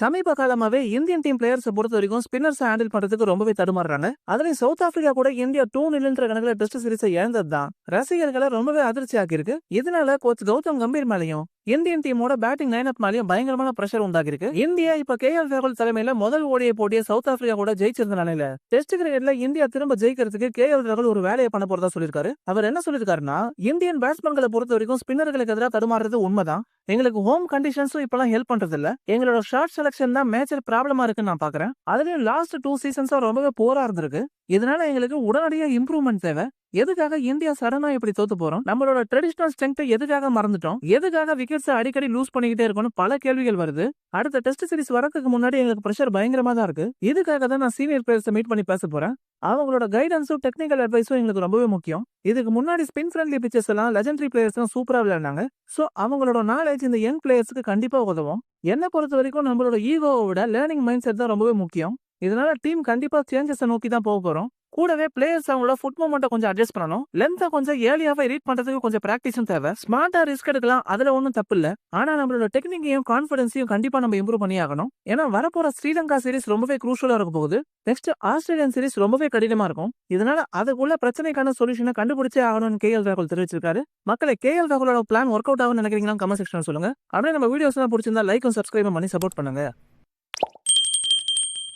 சமீப காலமாவே Indian team பிளேயர்ஸை பொறுத்த வரைக்கும் ஸ்பின்னர்ஸ் ஹேண்டில் பண்றதுக்கு ரொம்பவே தடுமாறுறாங்க. அதுலயும் சவுத் ஆப்பிரிக்கா கூட இந்தியா 2-0 கணக்குல டெஸ்ட் சீரிஸை இழந்தது தான் ரசிகர்களை ரொம்பவே அதிர்ச்சி ஆக்கியிருக்கு. இதனால கோச் கௌதம் கம்பீர் மேலையும் இந்தியன் டீமோட பேட்டிங் லைனப் மேலயும் பயங்கரமான பிரஷர் உண்டாகிருக்கு. இந்தியா இப்ப கேஎல் ராகுல் தலைமையில முதல் ஓடியை போட்டிய சவுத் ஆப்பிரிக்கா கூட ஜெயிச்சிருந்த நிலையில டெஸ்ட் கிரிக்கெட்ல இந்தியா திரும்ப ஜெயிக்கிறதுக்கு கேஎல் ராகுல் ஒரு வேலையை பண்ண போறதா சொல்லிருக்காரு. அவர் என்ன சொல்லிருக்காருன்னா, இந்தியன் பேட்ஸ்மேன்களை பொறுத்த வரைக்கும் ஸ்பின்னர்களுக்கு எதிராக தடுமாறுறது உண்மைதான். எங்களுக்கு ஹோம் கண்டிஷன்ஸும் இப்பெல்லாம் ஹெல்ப் பண்றது இல்ல. எங்களோட ஷார்ட் செலக்ஷன் தான் மேஜர் ப்ராப்ளமா இருக்குன்னு நான் பாக்குறேன். அதுலயும் லாஸ்ட் 2 சீசன்ஸா ரொம்பவே போரா இருந்திருக்கு. இதனால எங்களுக்கு உடனடியா இம்ப்ரூவ்மெண்ட் தேவை. எதுக்காக இந்தியா சடனா இப்படி தோத்து போறோம்? நம்மளோட ட்ரெடிஷனல் ஸ்ட்ரென்த் எதுக்காக மறந்துட்டோம்? எதுக்காக விக்கெட்ஸ் அடிக்கடி லூஸ் பண்ணிக்கிட்டே இருக்கணும்? பல கேள்விகள் வருது. அடுத்த டெஸ்ட் சீரிஸ் வரதுக்கு முன்னாடி எங்களுக்கு பிரஷர் பயங்கரமா தான் இருக்கு. இதுக்காக தான் நான் சீனியர் பிளேயர்ஸ் மீட் பண்ணி பேச போறேன். அவங்களோட கைடன்ஸும் டெக்னிக்கல் அட்வைஸும் எங்களுக்கு ரொம்பவே முக்கியம். இதுக்கு முன்னாடி ஸ்பின் ஃப்ரெண்ட்லி பிச்சர்ஸ் எல்லாம் லெஜெண்டரி பிளேயர்ஸ் எல்லாம் சூப்பரா விளையாடுனாங்க. சோ அவங்களோட நாலேஜ் இந்த யங் பிளேயர்ஸ்க்கு கண்டிப்பா உதவும். என்ன பொறுத்த வரைக்கும் நம்மளோட ஈகோவை விட லேர்னிங் மைண்ட் செட் தான் ரொம்பவே முக்கியம். இதனால டீம் கண்டிப்பா சேஞ்சஸ் நோக்கி தான் போக போறோம். கூடவே பிளேயர்ஸ் அவங்களோட ஃபுட் மூவ்மெண்ட்டை கொஞ்சம் அட்ஜஸ்ட் பண்ணணும். லென்த்தை கொஞ்சம் ஏர்லியாவே ரீட் பண்றதுக்கு கொஞ்சம் பிராக்டிஸும் தேவை. ஸ்மார்ட்டா ரிஸ்க் எடுக்கலாம், அதுல ஒன்றும் தப்பு இல்ல. ஆனா நம்மளோட டெக்னிக்கையும் கான்ஃபிடன்ஸையும் கண்டிப்பா நம்ம இம்ப்ரூவ் பண்ணி ஆகணும். ஏன்னா வரப்போற ஸ்ரீலங்கா சீரிஸ் ரொம்பவே குரூஷியலா இருக்க போகுது. நெக்ஸ்ட் ஆஸ்திரேலியன் சீரிஸ் ரொம்பவே கடினமா இருக்கும். இதனால அதுக்குள்ள பிரச்சனைக்கான சொல்யூஷனை கண்டுபிடிச்சே ஆகணும்னு கேஎல் ராகுல் தெரிவிச்சிருக்காரு. மக்களை கேஎல் ராகுலோட பிளான் ஒர்க் அவுட் ஆகும்னு நினைக்கிறீங்களா? கமெண்ட் செக்ஷன் சொல்லுங்க. அப்படியே நம்ம வீடியோஸ் பிடிச்சிருந்தா லைக்கும் சப்ஸ்கிரைப் பண்ணி சப்போர்ட் பண்ணுங்க.